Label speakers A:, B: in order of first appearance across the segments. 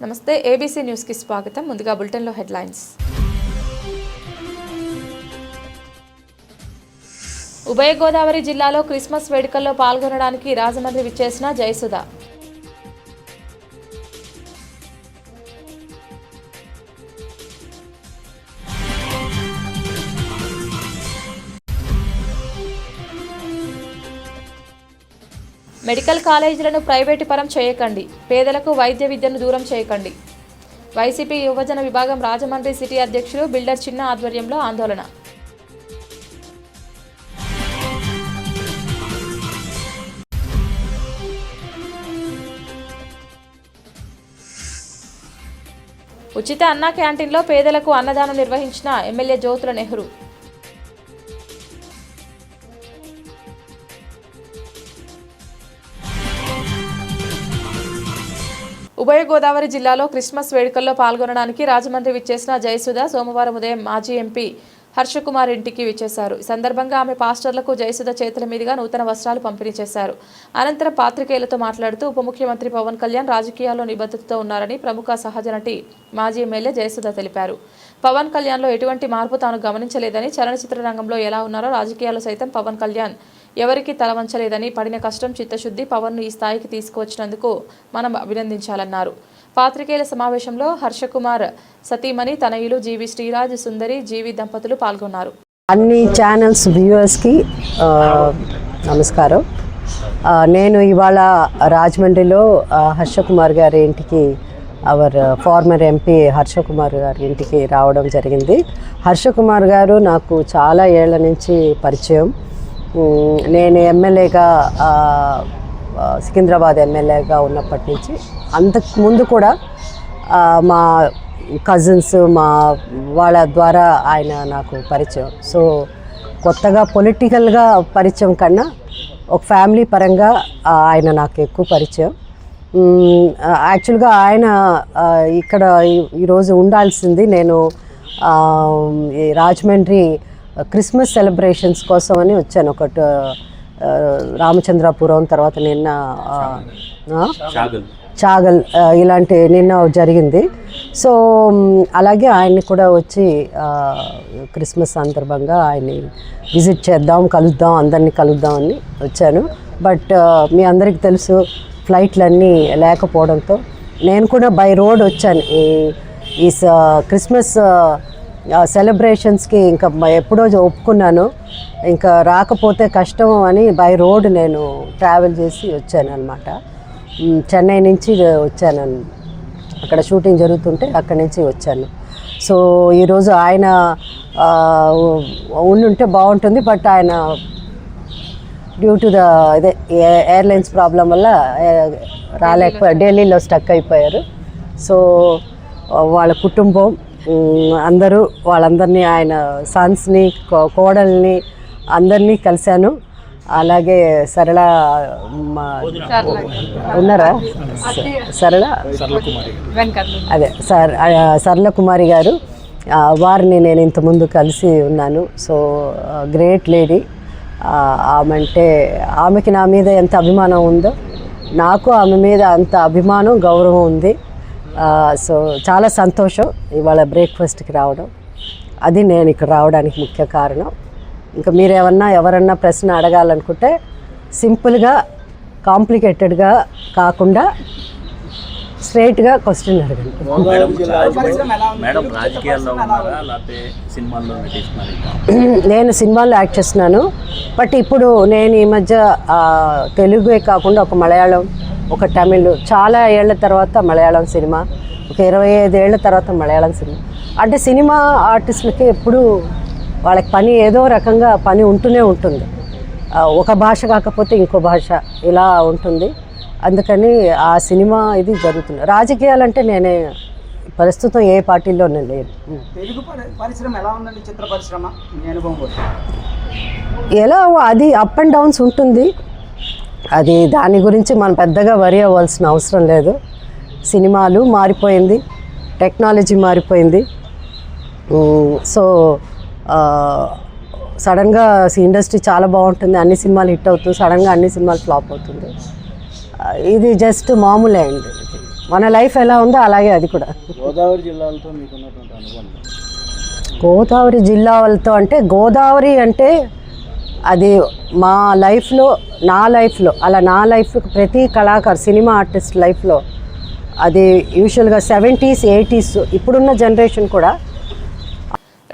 A: నమస్తే ABC news కి స్వాగతం. ముందుగా బులెటిన్ లో హెడ్లైన్స్. ఉభయ గోదావరి జిల్లాలో క్రిస్మస్ వేడుకల్లో పాల్గొనడానికి రాజమండ్రి విచ్చేసిన జయసుధ. మెడికల్ కాలేజీలను ప్రైవేటు పరం చేయకండి, పేదలకు వైద్య విద్యను దూరం చేయకండి. వైసీపీ యువజన విభాగం రాజమండ్రి సిటీ అధ్యక్షులు బిల్డర్ చిన్న ఆధ్వర్యంలో ఆందోళన. ఉచిత అన్నా క్యాంటీన్లో పేదలకు అన్నదానం నిర్వహించిన ఎమ్మెల్యే జ్యోతుల నెహ్రూ. ఉభయ గోదావరి జిల్లాలో క్రిస్మస్ వేడుకల్లో పాల్గొనడానికి రాజమండ్రి విచ్చేసిన జయసుధ సోమవారం ఉదయం మాజీ ఎంపీ హర్షకుమార్ ఇంటికి విచ్చేశారు. ఈ సందర్భంగా ఆమె పాస్టర్లకు జయసుధ చేతుల మీదుగా నూతన వస్త్రాలు పంపిణీ చేశారు. అనంతరం పాత్రికేయులతో మాట్లాడుతూ ఉప ముఖ్యమంత్రి పవన్ కళ్యాణ్ రాజకీయాల్లో నిబద్ధతతో ఉన్నారని ప్రముఖ సహజ నటి మాజీ ఎమ్మెల్యే జయసుధ తెలిపారు. పవన్ కళ్యాణ్లో ఎటువంటి మార్పు తాను గమనించలేదని, చలనచిత్ర రంగంలో ఎలా ఉన్నారో రాజకీయాల్లో సైతం పవన్ కళ్యాణ్ ఎవరికి తలవంచలేదని, పడిన కష్టం చిత్తశుద్ధి పవన్ను ఈ స్థాయికి తీసుకువచ్చినందుకు మనం అభినందించాలన్నారు. పాత్రికేయుల సమావేశంలో హర్షకుమార్ సతీమణి తనయులు జీవి శ్రీరాజ్, సుందరి, జీవి దంపతులు పాల్గొన్నారు.
B: అన్ని ఛానల్స్ వ్యూవర్స్కి నమస్కారం. నేను ఇవాళ రాజమండ్రిలో హర్షకుమార్ గారి ఇంటికి, అవర్ ఫార్మర్ ఎంపీ హర్షకుమార్ గారి ఇంటికి రావడం జరిగింది. హర్షకుమార్ గారు నాకు చాలా ఏళ్ల నుంచి పరిచయం. నేను ఎమ్మెల్యేగా సికింద్రాబాద్ ఎమ్మెల్యేగా ఉన్నప్పటి నుంచి, అంతకు ముందు కూడా మా కజిన్స్ వాళ్ళ ద్వారా ఆయన నాకు పరిచయం. సో కొత్తగా పొలిటికల్గా పరిచయం కన్నా ఒక ఫ్యామిలీ పరంగా ఆయన నాకు ఎక్కువ పరిచయం. యాక్చువల్గా ఆయన ఇక్కడ ఈరోజు ఉండాల్సింది, నేను రాజమండ్రి క్రిస్మస్ సెలబ్రేషన్స్ కోసం అని వచ్చాను. ఒకటి రామచంద్రాపురం, తర్వాత నిన్న చాగల్, ఇలాంటి నిన్న జరిగింది. సో అలాగే ఆయన్ని కూడా వచ్చి క్రిస్మస్ సందర్భంగా ఆయన్ని విజిట్ చేద్దాం, కలుద్దాం, అందరినీ కలుద్దామని వచ్చాను. బట్ మీ అందరికీ తెలుసు ఫ్లైట్లన్నీ లేకపోవడంతో నేను కూడా బై రోడ్ వచ్చాను. ఈ క్రిస్మస్ సెలబ్రేషన్స్కి ఇంకా ఎప్పుడో ఒప్పుకున్నాను, ఇంకా రాకపోతే కష్టం అని బై రోడ్ నేను ట్రావెల్ చేసి వచ్చాను అనమాట. చెన్నై నుంచి వచ్చాను, అక్కడ షూటింగ్ జరుగుతుంటే అక్కడి నుంచి వచ్చాను. సో ఈరోజు ఆయన ఉండుంటే బాగుంటుంది, బట్ ఆయన due to the airlines problem వల్ల రాలేకపోయారు, ఢిల్లీలో స్టక్ అయిపోయారు. సో వాళ్ళ కుటుంబం అందరూ, వాళ్ళందరినీ, ఆయన సన్స్ని, కోడల్ని అందరినీ కలిశాను. అలాగే సరళ ఉన్నారా, అదే సరళ కుమారి గారు, వారిని నేను ఇంతకుముందు కలిసి ఉన్నాను. So great lady. ఆమెకి నా మీద ఎంత అభిమానం ఉందో నాకు ఆమె మీద అంత అభిమానం, గౌరవం ఉంది. సో చాలా సంతోషం ఇవాళ బ్రేక్ఫాస్ట్కి రావడం. అది నేను ఇక్కడ రావడానికి ముఖ్య కారణం. ఇంకా మీరు ఎవరన్నా ప్రశ్న అడగాలనుకుంటే సింపుల్గా, కాంప్లికేటెడ్గా కాకుండా స్ట్రైట్గా క్వశ్చన్ అడగండి. నేను సినిమాల్లో యాక్ట్ చేస్తున్నాను, బట్ ఇప్పుడు నేను ఈ మధ్య తెలుగే కాకుండా ఒక మలయాళం, ఒక తమిళ్, చాలా ఏళ్ల తర్వాత మలయాళం సినిమా, ఒక 25 ఏళ్ల తర్వాత మలయాళం సినిమా. అంటే సినిమా ఆర్టిస్టులకి ఎప్పుడు వాళ్ళకి పని ఏదో రకంగా పని ఉంటూనే ఉంటుంది. ఒక భాష కాకపోతే ఇంకో భాష ఇలా ఉంటుంది. అందుకని ఆ సినిమా ఇది జరుగుతుంది. రాజకీయాలంటే నేనే ప్రస్తుతం ఏ పార్టీలో నేను లేను.
C: తెలుగు పరిశ్రమ ఎలా ఉందండి? చిత్ర పరిశ్రమ మీ అనుభవం
B: ఎలా, అది అప్ అండ్ డౌన్స్ ఉంటుంది. అది దాని గురించి మనం పెద్దగా వరి అవ్వాల్సిన అవసరం లేదు. సినిమాలు మారిపోయింది, టెక్నాలజీ మారిపోయింది. సో సడన్గా ఇండస్ట్రీ చాలా బాగుంటుంది, అన్ని సినిమాలు హిట్ అవుతుంది, సడన్గా అన్ని సినిమాలు ఫ్లాప్ అవుతుంది. ఇది జస్ట్ మామూలే అండి. మన లైఫ్ ఎలా ఉందో అలాగే అది కూడా.
D: గోదావరి జిల్లాలతో మీకున్నటువంటి అనుబంధం?
B: గోదావరి జిల్లాలతో అంటే గోదావరి అంటే అది మా లైఫ్లో, నా లైఫ్లో, అలా నా లైఫ్ ప్రతి కళాకారు సినిమా ఆర్టిస్ట్ లైఫ్లో అది యూజువల్గా 70s 80s ఇప్పుడున్న జనరేషన్ కూడా.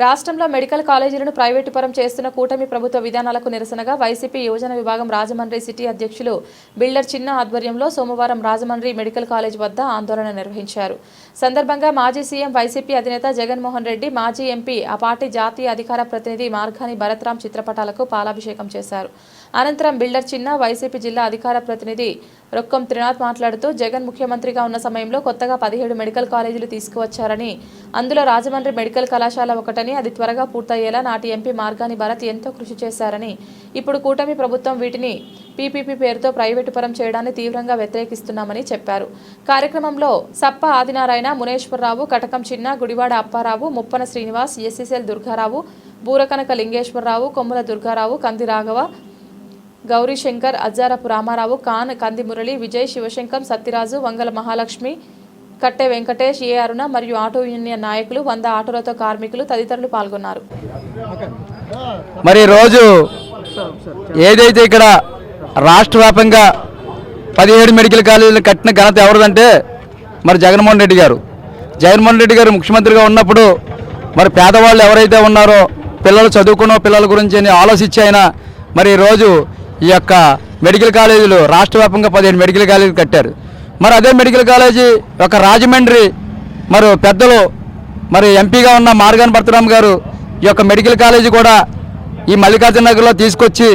A: రాష్ట్రంలో మెడికల్ కాలేజీలను ప్రైవేటు పరం చేస్తున్న కూటమి ప్రభుత్వ విధానాలకు నిరసనగా వైసీపీ యువజన విభాగం రాజమండ్రి సిటీ అధ్యక్షులు బిల్డర్ చిన్న ఆధ్వర్యంలో సోమవారం రాజమండ్రి మెడికల్ కాలేజ్ వద్ద ఆందోళన నిర్వహించారు. సందర్భంగా మాజీ సీఎం వైసీపీ అధినేత జగన్మోహన్ రెడ్డి, మాజీ ఎంపీ, ఆ పార్టీ జాతీయ అధికార ప్రతినిధి మార్గాని భరత్రాం చిత్రపటాలకు పాలాభిషేకం చేశారు. అనంతరం బిల్డర్ చిన్న, వైసీపీ జిల్లా అధికార ప్రతినిధి రొక్కం త్రినాథ్ మాట్లాడుతూ జగన్ ముఖ్యమంత్రిగా ఉన్న సమయంలో కొత్తగా 17 మెడికల్ కాలేజీలు తీసుకువచ్చారని, అందులో రాజమండ్రి మెడికల్ కళాశాల ఒకటని, అది త్వరగా పూర్తయ్యేలా నాటి ఎంపీ మార్గాని భరత్ ఎంతో కృషి చేశారని, ఇప్పుడు కూటమి ప్రభుత్వం వీటిని పీపీపీ పేరుతో ప్రైవేటు పరం చేయడాన్ని తీవ్రంగా వ్యతిరేకిస్తున్నామని చెప్పారు. కార్యక్రమంలో సప్ప ఆదినారాయణ, మునేశ్వరరావు, కటకం చిన్న, గుడివాడ అప్పారావు, ముప్పన శ్రీనివాస్, ఎస్ఎస్ఎల్ దుర్గారావు, బూరకనక లింగేశ్వరరావు, కొమ్ముల దుర్గారావు, కంది రాఘవ, గౌరీ శంకర్, అజ్జారపు రామారావు, ఖాన్, కంది మురళి, విజయ్, శివశంకం, సత్యరాజు, వంగల మహాలక్ష్మి, కట్టె వెంకటేష్, ఏ అరుణ మరియు ఆటో యూనియన్ నాయకులు, 100 ఆటోలతో కార్మికులు తదితరులు పాల్గొన్నారు.
E: మరి రోజు ఏదైతే ఇక్కడ రాష్ట్ర వ్యాప్తంగా 17 మెడికల్ కాలేజీలు కట్టిన ఘనత ఎవరిదంటే మరి జగన్మోహన్ రెడ్డి గారు. జగన్మోహన్ రెడ్డి గారు ముఖ్యమంత్రిగా ఉన్నప్పుడు మరి పేదవాళ్ళు ఎవరైతే ఉన్నారో పిల్లలు చదువుకున్న పిల్లల గురించి ఆలోచించి ఆయన మరి ఈరోజు ఈ యొక్క మెడికల్ కాలేజీలు రాష్ట్ర వ్యాప్తంగా 17 మెడికల్ కాలేజీలు కట్టారు. మరి అదే మెడికల్ కాలేజీ ఒక రాజమండ్రి మరి పెద్దలు మరి ఎంపీగా ఉన్న మార్గాని భరతరామ్ గారు ఈ యొక్క మెడికల్ కాలేజీ కూడా ఈ మల్లికార్జున నగర్లో తీసుకొచ్చి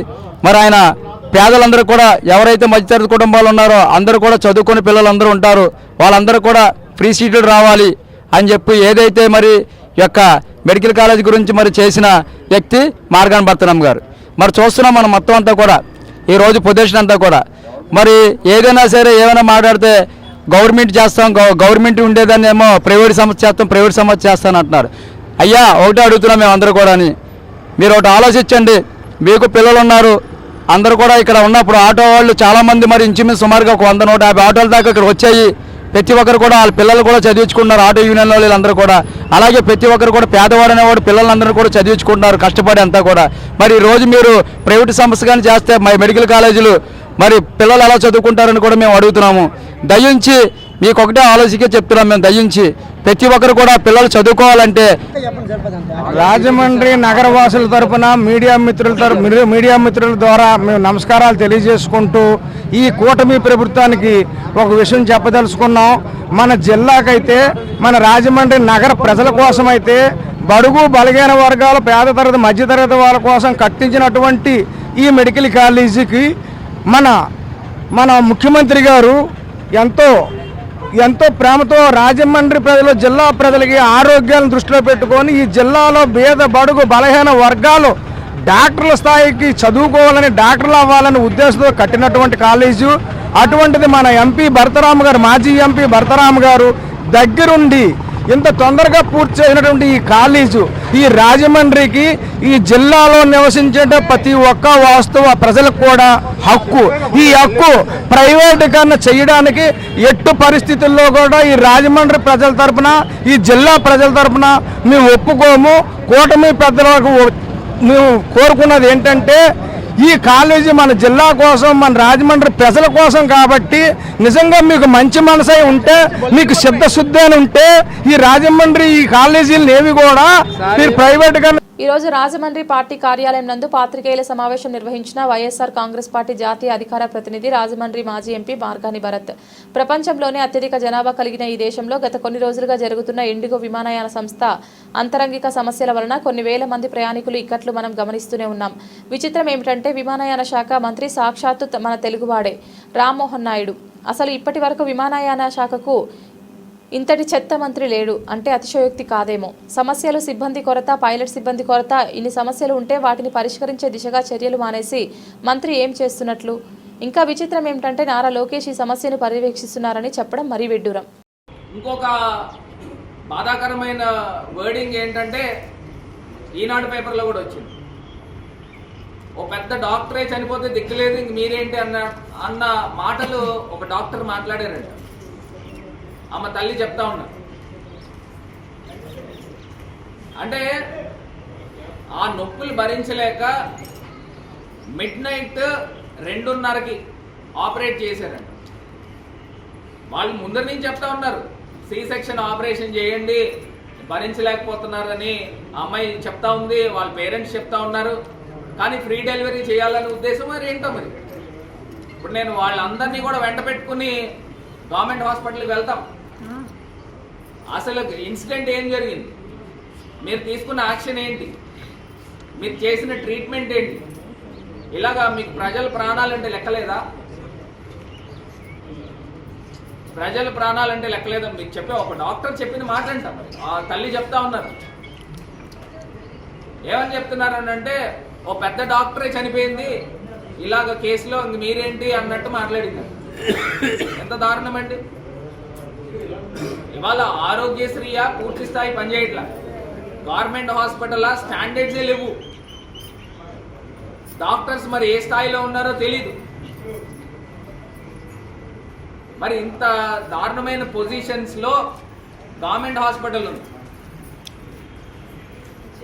E: మరి ఆయన పేదలందరూ కూడా ఎవరైతే మధ్యతరగతి కుటుంబాలు ఉన్నారో అందరూ కూడా చదువుకునే పిల్లలందరూ ఉంటారు, వాళ్ళందరూ కూడా ఫ్రీ సీట్లు రావాలి అని చెప్పి ఏదైతే మరి ఈ యొక్క మెడికల్ కాలేజీ గురించి మరి చేసిన వ్యక్తి మార్గాని భరతరామ్ గారు. మరి చూస్తున్నాం మనం మొత్తం అంతా కూడా ఈరోజు పొజిషన్ అంతా కూడా మరి ఏదైనా సరే ఏమైనా మాట్లాడితే గవర్నమెంట్ చేస్తాం, గవర్నమెంట్ ఉండేదాన్ని ఏమో ప్రైవేట్ సంస్థ చేస్తాం, ప్రైవేట్ సంస్థ చేస్తాను అంటున్నారు. అయ్యా ఒకటే అడుగుతున్నాం మేము అందరూ కూడా, మీరు ఒకటి ఆలోచించండి. మీకు పిల్లలు ఉన్నారు, అందరూ కూడా ఇక్కడ ఉన్నప్పుడు ఆటో వాళ్ళు చాలామంది మరి ఇంచుమించు సుమారుగా ఒక 100-150 ఆటోల దాకా ఇక్కడ వచ్చాయి. ప్రతి ఒక్కరు కూడా వాళ్ళ పిల్లలు కూడా చదివించుకుంటున్నారు, ఆటో యూనియన్లో వీళ్ళందరూ కూడా. అలాగే ప్రతి ఒక్కరు కూడా పేదవాడు అనేవాడు పిల్లలందరూ కూడా చదివించుకుంటున్నారు కష్టపడి అంతా కూడా. మరి ఈరోజు మీరు ప్రైవేట్ సంస్థ కానీ చేస్తే మెడికల్ కాలేజీలు మరి పిల్లలు ఎలా చదువుకుంటారని కూడా మేము అడుగుతున్నాము. దయించి మీకు ఒకటే ఆలోచించే చెప్తున్నాం మేము, దయించి ప్రతి ఒక్కరు కూడా పిల్లలు చదువుకోవాలంటే
D: రాజమండ్రి నగరవాసుల తరపున మీడియా మిత్రుల ద్వారా మేము నమస్కారాలు తెలియజేసుకుంటూ ఈ కూటమి ప్రభుత్వానికి ఒక విషయం చెప్పదలుచుకున్నాం. మన జిల్లాకైతే, మన రాజమండ్రి నగర ప్రజల కోసమైతే, బడుగు బలహీన వర్గాల పేద తరగతి మధ్యతరగతి వాళ్ళ కోసం కట్టించినటువంటి ఈ మెడికల్ కాలేజీకి మన ముఖ్యమంత్రి గారు ఎంతో ప్రేమతో రాజమండ్రి ప్రజలు, జిల్లా ప్రజలకి ఆరోగ్యాలను దృష్టిలో పెట్టుకొని ఈ జిల్లాలో పేద బడుగు బలహీన వర్గాలు డాక్టర్ల స్థాయికి చదువుకోవాలని, డాక్టర్లు అవ్వాలని ఉద్దేశంతో కట్టినటువంటి కాలేజు. అటువంటిది మన ఎంపీ భరతరామ్ గారు, మాజీ ఎంపీ భరతరామ్ గారు దగ్గరుండి ఇంత తొందరగా పూర్తి చేసినటువంటి ఈ కాలేజు ఈ రాజమండ్రికి, ఈ జిల్లాలో నివసించే ప్రతి ఒక్క వాస్తవ ప్రజలకు కూడా హక్కు. ఈ హక్కు ప్రైవేటీకరణ చేయడానికి ఎట్టు పరిస్థితుల్లో కూడా ఈ రాజమండ్రి ప్రజల తరపున, ఈ జిల్లా ప్రజల తరపున మేము ఒప్పుకోము. కూటమి పెద్దలకు మేము కోరుకున్నది ఏంటంటే, ఈ కాలేజీ మన జిల్లా కోసం, మన రాజమండ్రి ప్రజల కోసం కాబట్టి నిజంగా మీకు మంచి మనసై ఉంటే, మీకు సిద్ధశుద్ధి అని ఉంటే ఈ రాజమండ్రి ఈ కాలేజీలు ఏవి కూడా మీరు ప్రైవేట్గా.
A: ఈ రోజు రాజమండ్రి పార్టీ కార్యాలయం నందు పాత్రికేయుల సమావేశం నిర్వహించిన వైఎస్ఆర్ కాంగ్రెస్ పార్టీ జాతీయ అధికార ప్రతినిధి, రాజమండ్రి మాజీ ఎంపీ మార్గాని భరత్. ప్రపంచంలోనే అత్యధిక జనాభా కలిగిన ఈ దేశంలో గత కొన్ని రోజులుగా జరుగుతున్న ఇండిగో విమానయాన సంస్థ అంతరంగిక సమస్యల వలన కొన్ని వేల మంది ప్రయాణికులు ఇక్కట్లు మనం గమనిస్తూనే ఉన్నాం. విచిత్రం ఏమిటంటే విమానయాన శాఖ మంత్రి సాక్షాత్తు మన తెలుగువాడే రామ్మోహన్ నాయుడు. అసలు ఇప్పటి వరకు విమానయాన శాఖకు ఇంతటి చెత్త మంత్రి లేడు అంటే అతిశయోక్తి కాదేమో. సమస్యలు, సిబ్బంది కొరత, పైలట్ సిబ్బంది కొరత, ఇన్ని సమస్యలు ఉంటే వాటిని పరిష్కరించే దిశగా చర్యలు మానేసి మంత్రి ఏం చేస్తున్నట్లు? ఇంకా విచిత్రం ఏమిటంటే నారా లోకేష్ ఈ సమస్యను పర్యవేక్షిస్తున్నారని చెప్పడం మరీ విడ్డూరం.
F: ఇంకొక బాధాకరమైన వర్డింగ్ ఏంటంటే ఈనాడు పేపర్లో కూడా వచ్చింది, ఓ పెద్ద డాక్టరే చనిపోతే దిక్కులేదు ఇంక మీరేంటి అన్న మాటలు ఒక డాక్టర్ మాట్లాడారంట. ఆమె తల్లి చెప్తా ఉన్నారు. అంటే ఆ నొప్పులు భరించలేక మిడ్ నైట్ 2:30కి ఆపరేట్ చేశారంట. వాళ్ళు ముందర నుంచి చెప్తా ఉన్నారు సి సెక్షన్ ఆపరేషన్ చేయండి, భరించలేకపోతున్నారని అమ్మాయి చెప్తా ఉంది, వాళ్ళ పేరెంట్స్ చెప్తా ఉన్నారు. కానీ ఫ్రీ డెలివరీ చేయాలనే ఉద్దేశం మరి ఏంటో మరి. ఇప్పుడు నేను వాళ్ళందరినీ కూడా వెంట పెట్టుకుని గవర్నమెంట్ హాస్పిటల్కి వెళ్తాం. అసలు ఇన్సిడెంట్ ఏం జరిగింది, మీరు తీసుకున్న యాక్షన్ ఏంటి, మీరు చేసిన ట్రీట్మెంట్ ఏంటి? ఇలాగా మీకు ప్రజల ప్రాణాలంటే లెక్కలేదా? ప్రజల ప్రాణాలంటే లెక్కలేదని మీకు చెప్పే ఒక డాక్టర్ చెప్పిన మాట అంట. ఆ తల్లి చెప్తా ఉన్నారు, ఏమని చెప్తున్నారు అంటే ఓ పెద్ద డాక్టరే చనిపోయింది ఇలాగ కేసులో, ఇంక మీరేంటి అన్నట్టు మాట్లాడింది. ఎంత దారుణం అండి. ఇవాళ ఆరోగ్యశ్రీయా పూర్తి స్థాయి పనిచేయట్లా, గవర్నమెంట్ హాస్పిటల్ స్టాండర్డ్సే లేవు, డాక్టర్స్ మరి ఏ స్థాయిలో ఉన్నారో తెలీదు. మరి ఇంత దారుణమైన పొజిషన్స్లో గవర్నమెంట్ హాస్పిటల్ ఉంది.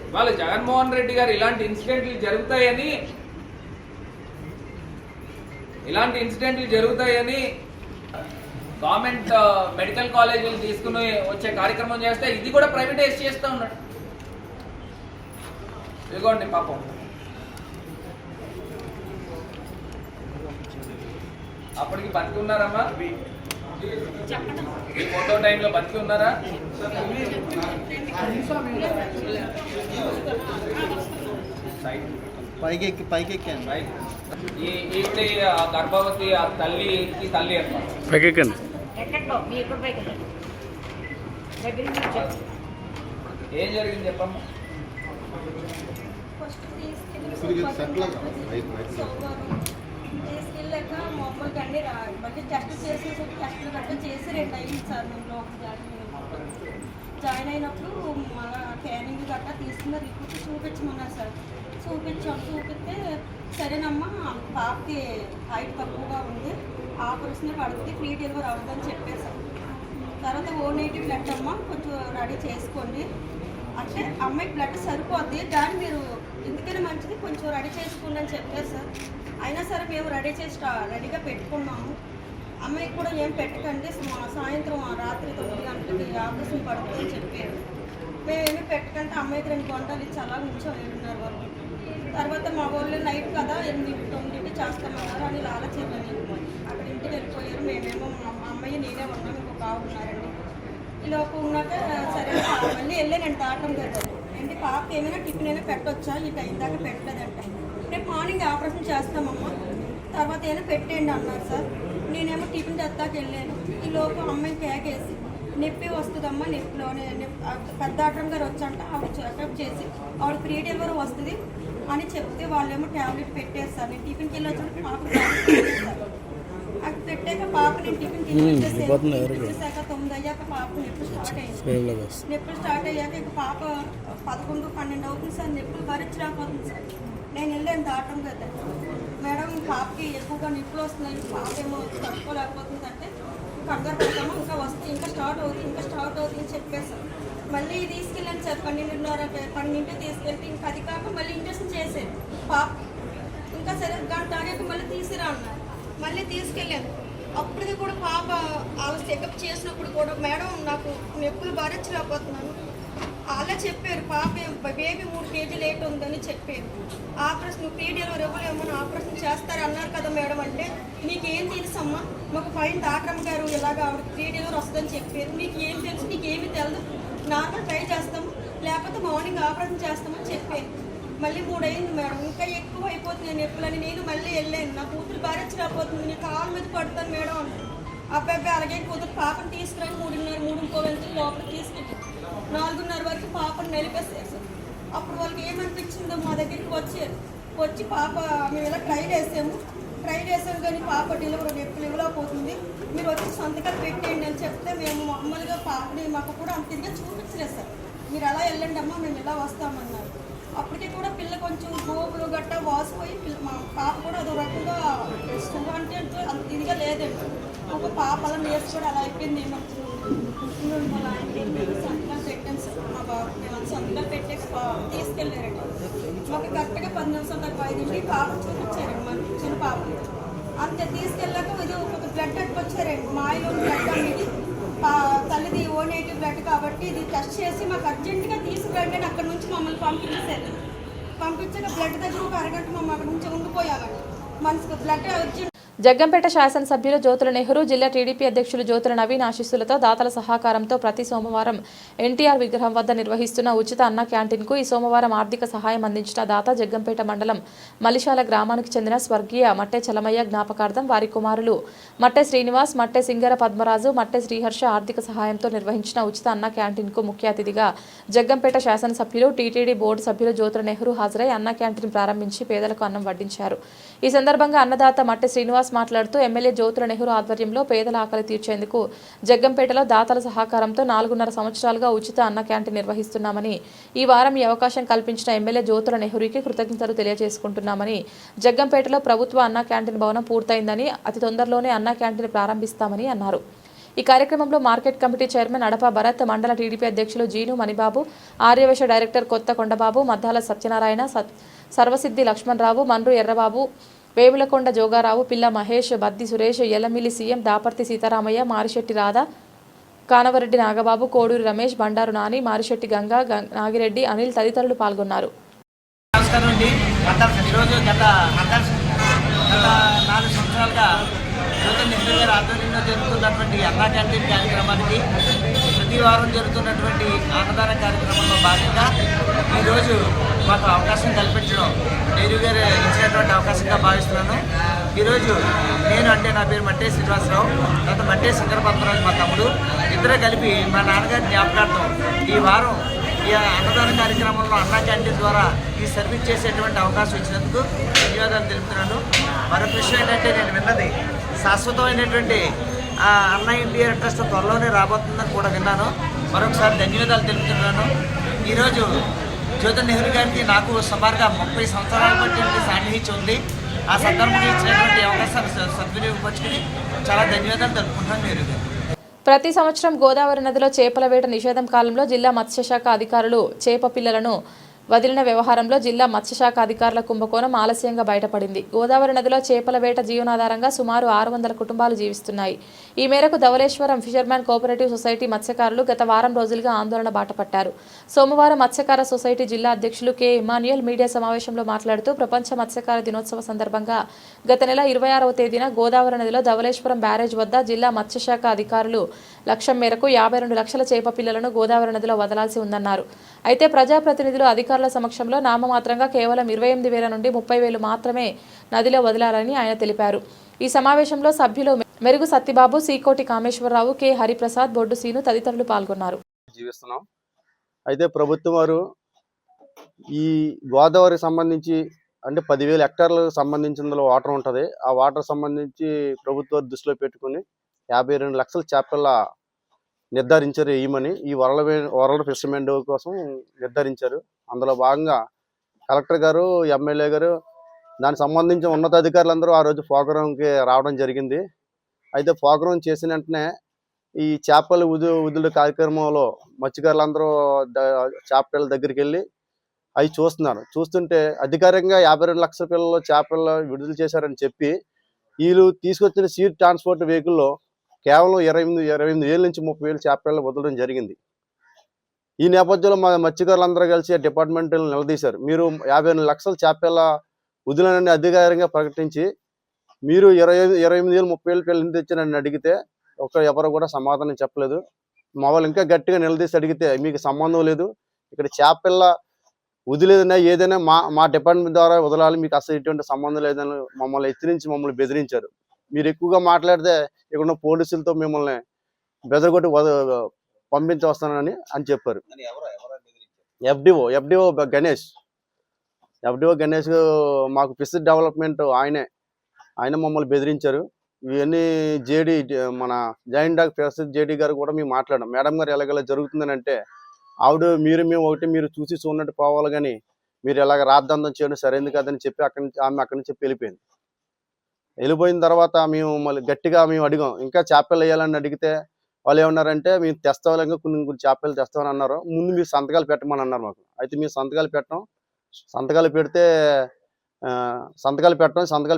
F: ఇవాళ జగన్మోహన్ రెడ్డి గారు ఇలాంటి ఇన్సిడెంట్లు జరుగుతాయని గవర్నమెంట్ మెడికల్ కాలేజీలు తీసుకుని వచ్చే కార్యక్రమం చేస్తే ఇది కూడా ప్రైవేటైజ్ చేస్తూ ఉన్నాడు. ఇదిగోండి పాపం, అప్పటికి బతికి ఉన్నారమ్మా? ఈ ఫోటో టైంలో బతికి ఉన్నారా?
G: పైకి
F: ఈవిడ గర్భవతి, ఆ తల్లికి తల్లి అన్నమాట. ఏం జరిగింది చెప్పమ్మా?
H: తీసుకెళ్ళాక మొక్కలకి అన్ని మళ్ళీ టెస్ట్ చేసేసరికి టెస్ట్లు గట్రా చేసి 2 అయింది సార్. మేము లోపల జాయిన్ అయినప్పుడు మన స్కానింగ్ గట్రా తీసుకున్న రిపోర్ట్ చూపించమన్నారు సార్. చూపిస్తే సరేనమ్మా పాపకి హైట్ తక్కువగా ఉంది, ఆపరేషన్ పడుతుంది, ఫ్రీ డెలివరీ అవుతుందని చెప్పేశారు. తర్వాత O-90 బ్లడ్ అమ్మ కొంచెం రెడీ చేసుకోండి అంటే అమ్మాయి బ్లడ్ సరిపోద్ది, దాన్ని మీరు ఎందుకైనా మంచిది కొంచెం రెడీ చేసుకోండి అని చెప్పారు సార్. అయినా సరే మేము రెడీగా పెట్టుకున్నాము. అమ్మాయికి కూడా ఏం పెట్టకండి, సాయంత్రం రాత్రి 9 గంటలకి ఆపరేషన్ పడుతుందని చెప్పారు. మేమేమి పెట్టకంటే అమ్మాయికి 2 గంటలు ఇచ్చి అలా ఉంచాం 7:30 వరకు. తర్వాత మా వాళ్ళు నైట్ కదా 8-9 చేస్తామన్నారు అని ఆలోచించాను. అక్కడ ఇంటికి వెళ్ళిపోయారు. మేమేమో మా అమ్మాయి నేనే ఉన్నాం, ఇంకొక ఆవిడ ఉన్నారండి. ఈలోపు ఉన్నాక సరే మళ్ళీ వెళ్ళానండి దాటం కదా ఏంటి పాప ఏమైనా టిఫిన్ అయినా పెట్టొచ్చా, ఈ టైం దాకా పెట్టలేదంట. రేపు మార్నింగ్ ఆపరేషన్ చేస్తామమ్మా, తర్వాత ఏమైనా పెట్టేయండి అన్నారు సార్. నేనేమో టిఫిన్ తెస్తాకి వెళ్ళాను. ఈలోపు అమ్మాయిని కేకేసి నొప్పి వస్తుందమ్మా, నొప్పిలోనే పెద్ద డాక్టర్ గారు వచ్చంట, ఆవిడ చెకప్ చేసి ఆవిడ ఫ్రీ డెలివరీ వస్తుంది అని చెప్తే వాళ్ళేమో ట్యాబ్లెట్ పెట్టేస్తారు. నేను టిఫిన్కి వెళ్ళి వచ్చాక పాప పెట్టేస్తారు. అది పెట్టాక పాప నేను టిఫిన్ తినేసాక 9 అయ్యాక పాప నొప్పి స్టార్ట్ అయ్యింది. నొప్పులు స్టార్ట్ అయ్యాక ఇక పాప 11-12 అవుతుంది సార్. నొప్పులు భరించలేకపోతుంది సార్. నేను వెళ్ళాను దాటం కదా, మేడం పాపకి ఎక్కువగా నొప్పులు వస్తున్నాయి, పాప ఏమో తట్టుకోలేకపోతుంది అంటే కంగారు పడతాము, ఇంకా స్టార్ట్ అవుతుంది అని చెప్పేసాను. మళ్ళీ తీసుకెళ్ళాను సార్ 12:30 తీసుకెళ్తే ఇంకా అది కాక మళ్ళీ ఇంజక్షన్ చేశాను పాప. ఇంకా సరే గంట ఆగాక మళ్ళీ తీసిరా అన్నారు. మళ్ళీ తీసుకెళ్ళాను. అప్పటికి కూడా పాప ఆవిడ చెకప్ చేసినప్పుడు కూడా మేడం నాకు నొప్పులు భరించలేకపోతున్నాను అలా చెప్పారు. పాప బేబీ 3 kg లేట్ ఉందని చెప్పారు. ఆపరేషన్ ఫ్రీ డెలివరీ ఇవ్వలేమో ఆపరేషన్ చేస్తారన్నారు కదా మేడం అంటే మీకు ఏం తెలుసమ్మా, మాకు పైన డాక్టర్ గారు ఇలాగ ఆవిడ ఫ్రీ డెలివరీ వస్తుందని చెప్పారు, మీకు ఏం తెలుసు, నీకు ఏమీ తెలియదు, నార్మల్ ట్రై చేస్తాము లేకపోతే మార్నింగ్ ఆపరేషన్ చేస్తామని చెప్పాను. మళ్ళీ 3 అయింది మేడం, ఇంకా ఎక్కువ అయిపోతుంది నొప్పులని నేను మళ్ళీ వెళ్ళాను. నా కూతురు భరించలేకపోతుంది, నేను కాళ్ళ మీద పడతాను మేడం అంటే అబ్బాయి అలాగే కూతురు పాపను తీసుకురాని 3:30 లోపల తీసుకెళ్ళి 4:30 వరకు పాపను నిలిపేసారు. అప్పుడు వాళ్ళకి ఏమనిపించిందో మా దగ్గరికి వచ్చి పాప మేము ఇలా ట్రై చేసాము కానీ పాప డెలివరీ నొప్పులు ఇవ్వలేకపోతుంది, మీరు వచ్చి సంతకాలు పెట్టేయండి అని చెప్తే మేము మామూలుగా పాపని మాకు కూడా అంత ఇదిగా చూపించలేదు సార్. మీరు అలా వెళ్ళండి అమ్మా, మేము ఇలా వస్తామన్నారు. అప్పటికి కూడా పిల్ల కొంచెం గోపులు గట్టా వాసిపోయి మా పాప కూడా అదో రకంగా అంటే అంత ఇదిగా లేదండి. ఒక పాప అలా నేర్చుకోవడం అలా అయిపోయింది ఏమో. మన సొంతగా పెట్టే తీసుకెళ్ళారండి. మాకు కరెక్ట్గా 10 నిమిషాల దాకా 5 పాప చూపించారండి, మన చిన్న పాప. అంతే తీసుకెళ్ళాక ఇది ఒక బ్లడ్ వచ్చారండి. మాయలో బ్లడ్ అనేది తల్లిది ఓ నెగిటివ్ బ్లడ్ కాబట్టి ఇది టెస్ట్ చేసి మాకు అర్జెంటుగా తీసుకురండి అని అక్కడ నుంచి మమ్మల్ని పంపించారు. పంపించాక బ్లడ్ దగ్గర ఒక అరగంట మమ్మల్ని అక్కడ నుంచి ఉండిపోయామండి. మనసుకు బ్లడ్ అర్జెంట్.
A: జగ్గంపేట శాసనసభ్యులు జ్యోతుల నెహ్రూ, జిల్లా టీడీపీ అధ్యక్షులు జ్యోతుల నవీన్ ఆశీస్సులతో దాతల సహకారంతో ప్రతి సోమవారం ఎన్టీఆర్ విగ్రహం వద్ద నిర్వహిస్తున్న ఉచిత అన్న క్యాంటీన్కు ఈ సోమవారం ఆర్థిక సహాయం అందించిన దాత జగ్గంపేట మండలం మలిశాల గ్రామానికి చెందిన స్వర్గీయ మట్టె చలమయ్య జ్ఞాపకార్థం వారి కుమారులు మట్టె శ్రీనివాస్, మట్టె సింగర పద్మరాజు, మట్టె శ్రీహర్ష ఆర్థిక సహాయంతో నిర్వహించిన ఉచిత అన్న క్యాంటీన్కు ముఖ్య అతిథిగా జగ్గంపేట శాసనసభ్యులు, టీటీడీ బోర్డు సభ్యులు జ్యోతుల నెహ్రూ హాజరై అన్న క్యాంటీన్ ప్రారంభించి పేదలకు అన్నం వడ్డించారు. ఈ సందర్భంగా అన్నదాత మట్టె శ్రీనివాస్ మాట్లాడుతూ ఎమ్మెల్యే జ్యోతుల నెహ్రూ ఆధ్వర్యంలో పేదల ఆకలి తీర్చేందుకు జగ్గంపేటలో దాతల సహకారంతో 4.5 సంవత్సరాలుగా ఉచిత అన్న క్యాంటీన్ నిర్వహిస్తున్నామని, ఈ వారం ఈ అవకాశం కల్పించిన ఎమ్మెల్యే జ్యోతుల నెహ్రూకి కృతజ్ఞతలు తెలియజేసుకుంటున్నామని, జగ్గంపేటలో ప్రభుత్వ అన్న క్యాంటీన్ భవనం పూర్తయిందని, అతి తొందరలోనే అన్న క్యాంటీన్ ప్రారంభిస్తామని అన్నారు. ఈ కార్యక్రమంలో మార్కెట్ కమిటీ చైర్మన్ అడప భరత్, మండల టీడీపీ అధ్యక్షులు జీను మణిబాబు, ఆర్యవేశ డైరెక్టర్ కొత్త కొండబాబు, మద్దాల సత్యనారాయణ, సర్వసిద్ధి లక్ష్మణరావు, మన్రు ఎర్రబాబు, వేములకొండ జోగారావు, పిల్ల మహేష్, బద్ది సురేష్, యలమిల్లి సీఎం, దాపర్తి సీతారామయ్య, మారిశెట్టి రాధ, కానవరెడ్డి నాగబాబు, కోడూరి రమేష్, బండారు నాని, మారిశెట్టి గంగా, నాగిరెడ్డి, అనిల్ తదితరులు పాల్గొన్నారు.
G: నమస్కారం అండి. ఈరోజు గత 4 సంవత్సరాలుగా జ్యోతుల నెహ్రూ గారి ఆధ్వర్యంలో జరుగుతున్నటువంటి అన్నా క్యాంటీన్ కార్యక్రమానికి ప్రతి వారం జరుగుతున్నటువంటి అన్నదాన కార్యక్రమంలో భాగంగా ఈరోజు మాకు అవకాశం కల్పించడం నెహ్రూ గారు ఇచ్చినటువంటి అవకాశంగా భావిస్తున్నాను. ఈరోజు నేను అంటే నా పేరు మట్టే శ్రీనివాసరావు, తర్వాత మట్టే సింగర పద్మరాజు మా తమ్ముడు, ఇద్దరు కలిపి మా నాన్నగారి జ్ఞాపకార్థం ఈ వారం ఈ అన్నదాన కార్యక్రమంలో అన్నా క్యాంటీన్ ద్వారా ఈ సర్వీస్ చేసేటువంటి అవకాశం ఇచ్చినందుకు ధన్యవాదాలు తెలుపుతున్నాను. మరొక విషయం ఏంటంటే నేను విన్నది శాశ్వతమైనటువంటి అన్న ఎన్టీఆర్ ట్రస్ట్ త్వరలోనే రాబోతుందని కూడా విన్నాను. మరొకసారి ధన్యవాదాలు తెలుపుతున్నాను. ఈరోజు జ్యోతుల నెహ్రూ గారికి నాకు సుమారుగా 30 సంవత్సరాల బట్టి సాన్నిహిత్యం ఉంది. ఆ సందర్భంగా ఇచ్చినటువంటి అవకాశాన్ని సద్వినియోగపరుచుకుని చాలా ధన్యవాదాలు తెలుపుకుంటాను నెహ్రూ గారు.
A: ప్రతి సంవత్సరం గోదావరి నదిలో చేపల వేట నిషేధం కాలంలో జిల్లా మత్స్యశాఖ అధికారులు చేప పిల్లలను వదిలిన వ్యవహారంలో జిల్లా మత్స్యశాఖ అధికారుల కుంభకోణం ఆలస్యంగా బయటపడింది. గోదావరి నదిలో చేపల వేట జీవనాధారంగా సుమారు 600 కుటుంబాలు జీవిస్తున్నాయి. ఈ మేరకు ధవళేశ్వరం ఫిషర్మ్యాన్ కోఆపరేటివ్ సొసైటీ మత్స్యకారులు గత వారం రోజులుగా ఆందోళన బాటపట్టారు. సోమవారం మత్స్యకార సొసైటీ జిల్లా అధ్యక్షులు కె ఇమాన్యుయల్ మీడియా సమావేశంలో మాట్లాడుతూ ప్రపంచ మత్స్యకార దినోత్సవ సందర్భంగా గత నెల 26వ తేదీన గోదావరి నదిలో ధవళేశ్వరం బ్యారేజ్ వద్ద జిల్లా మత్స్యశాఖ అధికారులు లక్ష్యం మేరకు 52 లక్షల చేప పిల్లలను గోదావరి నదిలో వదలాల్సి ఉందన్నారు. అయితే ప్రజాప్రతినిధులు అధికారుల సమక్షంలో నామమాత్రంగా కేవలం 28,000 నుండి 30,000 మాత్రమే నదిలో వదిలారని ఆయన తెలిపారు. ఈ సమావేశంలో సభ్యులు మెరుగు సత్యబాబు, సీకోటి కామేశ్వరరావు, కె హరిప్రసాద్, బొడ్డు సీను తదితరులు పాల్గొన్నారు.
I: జీవిస్తున్నాం. అయితే ప్రభుత్వం వారు ఈ గోదావరి సంబంధించి అంటే 10,000 హెక్టార్లకు సంబంధించిన వాటర్ ఉంటుంది. ఆ వాటర్ సంబంధించి ప్రభుత్వం దృష్టిలో పెట్టుకుని 52 లక్షల చేపల నిర్ధారించారు వేయమని. ఈ వరల్డ్ ఫిషర్మెన్ డే కోసం నిర్ధారించారు. అందులో భాగంగా కలెక్టర్ గారు, ఎమ్మెల్యే గారు, దానికి సంబంధించిన ఉన్నతాధికారులందరూ ఆ రోజు ప్రోగ్రాంకి రావడం జరిగింది. అయితే ప్రోగ్రాం చేసిన వెంటనే ఈ చేపల వదులు కార్యక్రమంలో మత్స్యకారులందరూ చేపల దగ్గరికి వెళ్ళి అవి చూస్తుంటే అధికారికంగా 52 లక్షల పిల్లలు చేపలు విడుదల చేశారని చెప్పి వీళ్ళు తీసుకొచ్చిన సీ ట్రాన్స్పోర్ట్ వెహికల్లో కేవలం 28,000 నుంచి 30,000 చేపలు వదలడం జరిగింది. ఈ నేపథ్యంలో మా మత్స్యకారులందరూ కలిసి డిపార్ట్మెంట్ నిలదీశారు. మీరు 52 లక్షల చేపల వదిలినని అధికారికంగా ప్రకటించి మీరు 28,000 30,000 పిల్లలు ఎందుకు తెచ్చారని అడిగితే ఎవరు కూడా సమాధానం చెప్పలేదు. మా వాళ్ళు ఇంకా గట్టిగా నిలదీసి అడిగితే మీకు సంబంధం లేదు, ఇక్కడ చేపల వదిలేదన్నా ఏదైనా మా డిపార్ట్మెంట్ ద్వారా వదలాలి, మీకు అసలు ఎటువంటి సంబంధం లేదని మమ్మల్ని హెచ్చరించి మమ్మల్ని బెదిరించారు. మీరు ఎక్కువగా మాట్లాడితే ఇక్కడ ఉన్న పోలీసులతో మిమ్మల్ని బెదరగొట్టి పంపించవస్తానని చెప్పారు. ఎఫ్డిఓ గణేష్ మాకు ఫిష్ డెవలప్మెంట్ ఆయన మమ్మల్ని బెదిరించారు. ఇవన్నీ మన జాయింట్ డాక్ ఫిషర్ జేడీ గారు కూడా మేము మాట్లాడాం. మేడం గారు ఎలాగెలా జరుగుతుందని అంటే ఆవిడ మేము ఒకటి మీరు చూసి చూడనట్టు పోవాలి, కానీ మీరు ఎలాగ రాద్ధాంతం చేయడం సరైనది కాదని చెప్పి అక్కడి నుంచి వెళ్ళిపోయింది. వెళ్ళిపోయిన తర్వాత మేము మళ్ళీ గట్టిగా అడిగాం, ఇంకా చేపలు వేయాలని అడిగితే వాళ్ళు ఏమన్నారంటే మేము తెస్తావాలంగా కొన్ని చేపలు తెస్తామని అన్నారు. ముందు మీరు సంతకాలు పెట్టమని అన్నారు మాకు. అయితే మేము సంతకాలు పెట్టడం, సంతకాలు పెడితే సంతకాలు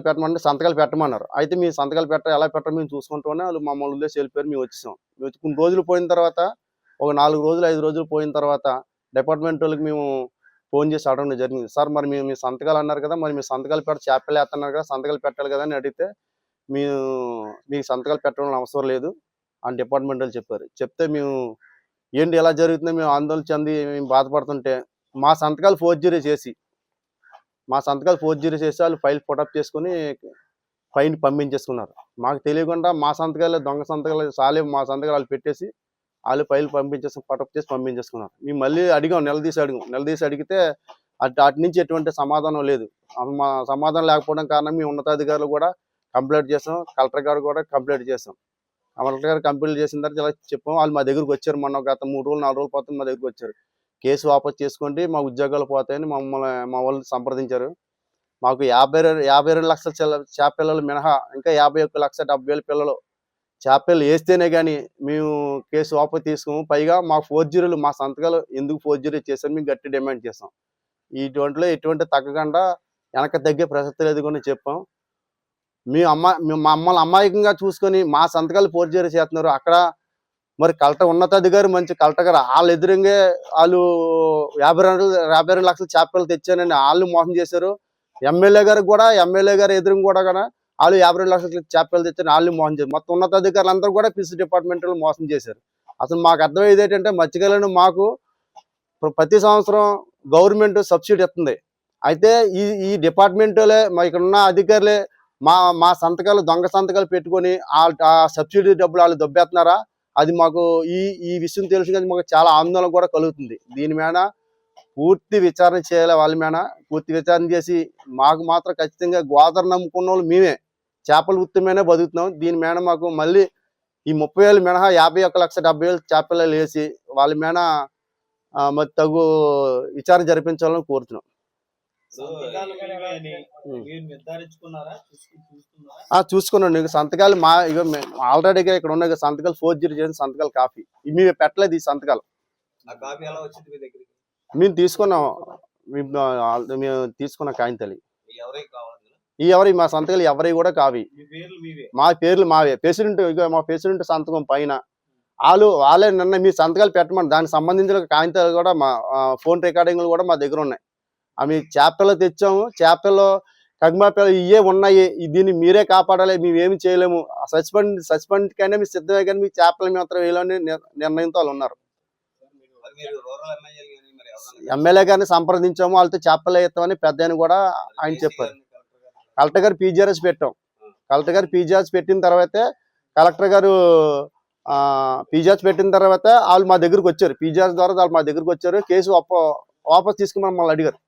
I: పెట్టమంటే సంతకాలు పెట్టమన్నారు. అయితే మీ సంతకాలు ఎలా పెట్టడం మేము చూసుకుంటామని వాళ్ళు మమ్మల్ని వదిలేసి వెళ్ళిపోయారు. మేము వచ్చేసాం. కొన్ని రోజులు పోయిన తర్వాత, ఒక 4 రోజులు 5 రోజులు పోయిన తర్వాత డిపార్ట్మెంట్ వాళ్ళకి మేము ఫోన్ చేసి అడగడం జరిగింది. సార్ మరి మీ సంతకాలు అన్నారు కదా, మరి మీ సంతకాలు చేపలు వేస్తున్నారు కదా, సంతకాలు పెట్టాలి కదా అని అడిగితే మీకు సంతకాలు పెట్టడం అవసరం లేదు అని డిపార్ట్మెంట్ వాళ్ళు చెప్పారు. చెప్తే మేము ఏంటి ఎలా జరుగుతుందో మేము ఆందోళన చెంది మేము బాధపడుతుంటే మా సంతకాలు ఫోర్జరీ చేసి వాళ్ళు ఫైల్ ఫోటప్ చేసుకుని ఫైన్ పంపించేసుకున్నారు. మాకు తెలియకుండా మా సంతకాలు దొంగ సంతకాలు మా సంతకాలు వాళ్ళు పెట్టేసి వాళ్ళు ఫైల్ ఫోటప్ చేసి పంపించేసుకున్నారు. మేము మళ్ళీ అడిగాం, నిలదీసి అడిగితే అటు నుంచి ఎటువంటి సమాధానం లేదు. మా సమాధానం లేకపోవడం కారణం మేము ఉన్నతాధికారులు కూడా కంప్లైంట్ చేసాం, కలెక్టర్ గారు కూడా కంప్లైంట్ చేసాం. కలెక్టర్ గారు కంప్లైంట్ చేసిన తర్వాత ఇలా చెప్పాం. వాళ్ళు మా దగ్గరకు వచ్చారు. మొన్న గత 3 రోజులు 4 రోజులు పోతే మా దగ్గరకు వచ్చారు. కేసు వాపసు చేసుకోండి, మా ఉద్యోగాలు పోతాయని మా వాళ్ళు సంప్రదించారు. మాకు 52 లక్షల చేపలు మినహా ఇంకా 51,70,000 పిల్లలు చేపలు వేస్తేనే కానీ మేము కేసు వాపసు తీసుకోము. పైగా మా ఫోర్జరీలు, మా సంతకాలు ఎందుకు ఫోర్జరీ చేశారు మేము గట్టి డిమాండ్ చేస్తాం. ఎటువంటి తగ్గకుండా వెనక తగ్గే ప్రసక్తి లేదు అని చెప్పాం. మమ్మల్ని అమాయకంగా చూసుకొని మా సంతకాలు ఫోర్జరీ చేస్తున్నారు. అక్కడ మరి కలెక్టర్ ఉన్నతాధికారి మంచి కలెక్టర్ గారు వాళ్ళు ఎదురుగా వాళ్ళు 52 లక్షల చేపలు తెచ్చానని వాళ్ళు మోసం చేశారు. ఎమ్మెల్యే గారు ఎదురు కూడా వాళ్ళు 52 లక్షల చేపలు తెచ్చారని వాళ్ళు మోసం చేశారు. మొత్తం ఉన్నతాధికారులు అందరూ కూడా ఫిష్ డిపార్ట్మెంట్ మోసం చేశారు. అసలు మాకు అర్థమయ్యేది ఏంటంటే మత్స్యకారులను మాకు ప్రతి సంవత్సరం గవర్నమెంట్ సబ్సిడీ ఇస్తుంది. అయితే ఈ డిపార్ట్మెంట్లే ఇక్కడ ఉన్న అధికారులే మా సంతకాలు దొంగ సంతకాలు పెట్టుకొని ఆ సబ్సిడీ డబ్బులు వాళ్ళు దొబ్బేస్తున్నారా, అది మాకు ఈ విషయం తెలిసి కానీ మాకు చాలా ఆందోళన కూడా కలుగుతుంది. దీని మీద పూర్తి విచారణ చేయాలి. వాళ్ళ మీద పూర్తి విచారణ చేసి మాకు మాత్రం ఖచ్చితంగా గోదావరి నమ్ముకున్న వాళ్ళు మేమే చేపల వృత్తి మీదనే బతుకుతున్నాం. దీని మీద మాకు మళ్ళీ ఈ 30,000 మినహా 51,70,000 చేపలు వేసి వాళ్ళ మీద మరి తగు విచారణ జరిపించాలని కోరుతున్నాం. చూసుకున్నాను. సంతకాలు ఆల్రెడీగా ఇక్కడ ఉన్న సంతకాలు ఫోర్జరీ చేసిన సంతకాలు కాపీ మేము పెట్టలేదు. ఈ సంతకాలు మేము తీసుకున్న కాగితాలు మా సంతకాలు ఎవరి కూడా కావి. మా పేర్లు మావే. మా ప్రెసిడెంట్ సంతకం పైన వాళ్ళే నిన్న మీ సంతకాలు పెట్టమని దానికి సంబంధించిన కాగితాలు కూడా మా ఫోన్ రికార్డింగ్లు కూడా మా దగ్గర ఉన్నాయి. అవి చేపలు తెచ్చాము. చేపల్లో కగ్మాపేలు ఇవే ఉన్నాయి. దీన్ని మీరే కాపాడాలి, మేమేమి చేయలేము. సస్పెండ్ కైనా మీరు సిద్ధమే కానీ మీ చేపలు మాత్రం వేయాలని నిర్ణయంతో వాళ్ళు ఉన్నారు. ఎమ్మెల్యే గారిని సంప్రదించాము. వాళ్ళతో చేపలు వేస్తామని పెద్ద కూడా ఆయన చెప్పారు. కలెక్టర్ గారు పీజీఆర్ఎస్ పెట్టాం. కలెక్టర్ గారు పీజీఆర్ఎస్ పెట్టిన తర్వాత వాళ్ళు మా దగ్గరకు వచ్చారు. పీజీఆర్ఎస్ ద్వారా వాళ్ళు మా దగ్గరకు వచ్చారు. కేసు వాపసు తీసుకుని మమ్మల్ని అడిగారు.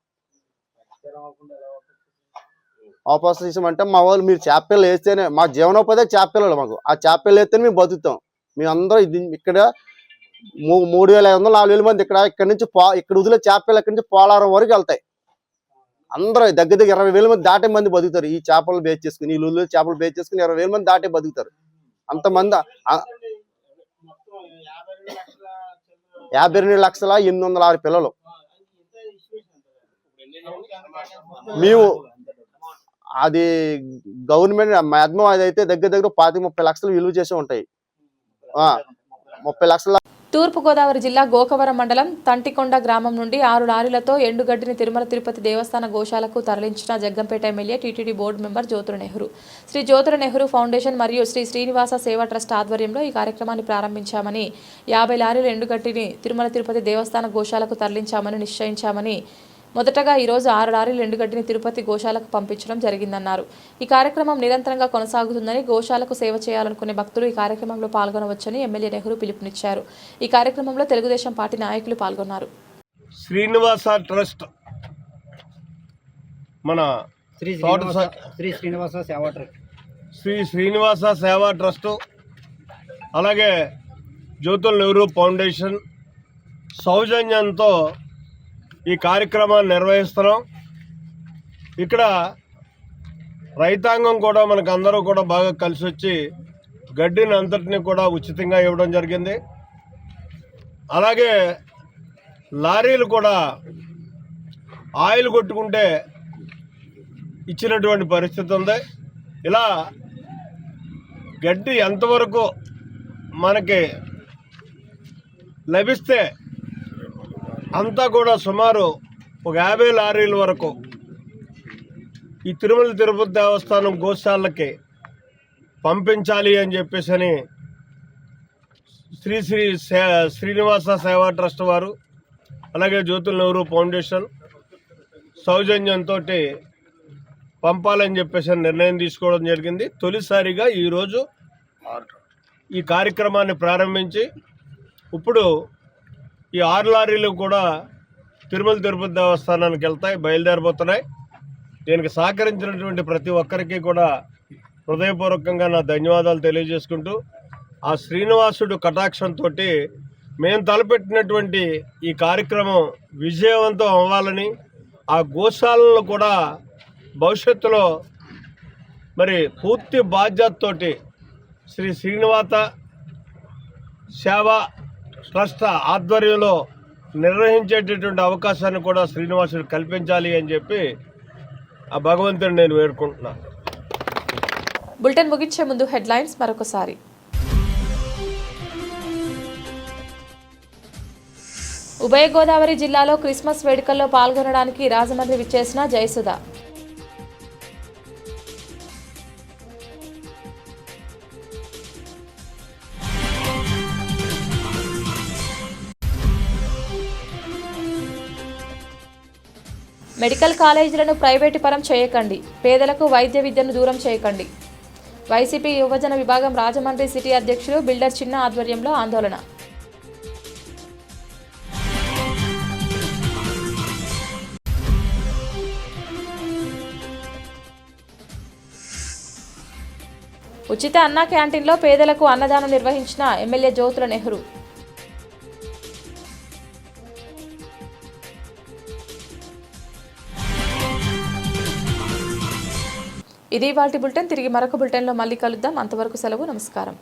I: వాపసు తీసామంటే మా వాళ్ళు మీరు చేపలు వేస్తేనే మా జీవనోపాధి చేపలు, మాకు ఆ చేపలు వేస్తేనే మేము బతుకుతాం. మేమందరం ఇక్కడ 3,500 4,000 మంది ఇక్కడ నుంచి ఇక్కడ వదిలే చేపలు ఇక్కడి నుంచి పోలారం వరకు వెళ్తాయి. అందరూ దగ్గర 20,000 మంది దాటే మంది బతుకుతారు. ఈ చేపలు బేచ్ చేసుకుని, ఈ లూలు చేపలు బేచ్ చేసుకుని 20,000 మంది దాటే బతుకుతారు. అంతమంది 52,806 పిల్లలు. మేము అది గవర్నమెంట్ మాధ్యమం అదైతే దగ్గర 25-30 లక్షలు విలువ చేసి ఉంటాయి. 30 లక్షల.
A: తూర్పుగోదావరి జిల్లా గోకవరం మండలం తంటికొండ గ్రామం నుండి 6 లారీలతో ఎండుగడ్డిని తిరుమల తిరుపతి దేవస్థాన గోశాలకు తరలించిన Jaggampeta MLA TTD board member Jyothula Nehru. Shri Jyothula Nehru foundation మరియు శ్రీ శ్రీనివాస సేవా ట్రస్ట్ ఆధ్వర్యంలో ఈ కార్యక్రమాన్ని ప్రారంభించామని, 50 లారీల ఎండుగడ్డిని తిరుమల తిరుపతి దేవస్థాన గోశాలకు తరలించామని నిశ్చయించామని, మొదటగా ఈరోజు 6 లారీల ఎండుగడ్డిని తిరుపతి గోశాలకు పంపించడం జరిగిందన్నారు. ఈ కార్యక్రమం నిరంతరంగా కొనసాగుతుందని, గోశాలకు సేవ చేయాలనుకునే భక్తులు ఈ కార్యక్రమంలో పాల్గొనవచ్చని ఎమ్మెల్యే నెహ్రూ పిలుపునిచ్చారు. ఈ కార్యక్రమంలో తెలుగుదేశం పార్టీ నాయకులు పాల్గొన్నారు.
J: శ్రీనివాస ట్రస్ట్, మన శ్రీ శ్రీనివాస సేవా ట్రస్ట్, అలాగే జ్యోతుల నెహ్రూ ఫౌండేషన్ సౌజన్యంతో ఈ కార్యక్రమాన్ని నిర్వహిస్తున్నాం. ఇక్కడ రైతాంగం కూడా మనకు అందరూ కూడా బాగా కలిసి వచ్చి గడ్డిని అంతటిని కూడా ఉచితంగా ఇవ్వడం జరిగింది. అలాగే లారీలు కూడా ఆయిల్ కొట్టుకుంటే ఇచ్చినటువంటి పరిస్థితి ఉంది. ఇలా గడ్డి ఎంతవరకు మనకి లభిస్తే అంతా కూడా సుమారు ఒక 50 లారీల వరకు ఈ తిరుమల తిరుపతి దేవస్థానం గోశాలకి పంపించాలి అని చెప్పేసి అని శ్రీ శ్రీ శ్రీనివాస సేవా ట్రస్ట్ వారు అలాగే జ్యోతుల నెహ్రూ ఫౌండేషన్ సౌజన్యంతో పంపాలని చెప్పేసి నిర్ణయం తీసుకోవడం జరిగింది. తొలిసారిగా ఈరోజు ఈ కార్యక్రమాన్ని ప్రారంభించి ఇప్పుడు ఈ 6 లారీలు కూడా తిరుమల తిరుపతి దేవస్థానానికి బయలుదేరబోతున్నాయి. దీనికి సహకరించినటువంటి ప్రతి ఒక్కరికి కూడా హృదయపూర్వకంగా నా ధన్యవాదాలు తెలియజేసుకుంటూ ఆ శ్రీనివాసుడు కటాక్షంతో మేము తలపెట్టినటువంటి ఈ కార్యక్రమం విజయవంతం అవ్వాలని, ఆ గోశాలను కూడా భవిష్యత్తులో మరి పూర్తి బాధ్యతతోటి శ్రీ శ్రీనివాస సేవా ట్రస్ట్ ఆధ్వర్యంలో నిర్వహించేటటువంటి అవకాశాన్ని కూడా శ్రీనివాసుడు కల్పించాలి అని చెప్పి ఆ భగవంతుని నేను వేడుకుంటున్నాను.
A: బులెటిన్ ముగించే ముందు హెడ్లైన్స్ మరొకసారి. ఉభయ గోదావరి జిల్లాలో క్రిస్మస్ వేడుకల్లో పాల్గొనడానికి రాజమండ్రి విచ్చేసిన జయసుధ. మెడికల్ కాలేజీలను ప్రైవేటు పరం చేయకండి, పేదలకు వైద్య విద్యను దూరం చేయకండి. వైసీపీ యువజన విభాగం రాజమండ్రి సిటీ అధ్యక్షులు బిల్డర్ చిన్న ఆధ్వర్యంలో ఆందోళన. ఉచిత అన్నా క్యాంటీన్లో పేదలకు అన్నదానం నిర్వహించిన ఎమ్మెల్యే జ్యోతుల నెహ్రూ. ఇది వాటి బులెటిన్. తిరిగి మరొక బులెటిన్లో మళ్ళీ కలుద్దాం. అంతవరకు సెలవు. నమస్కారం.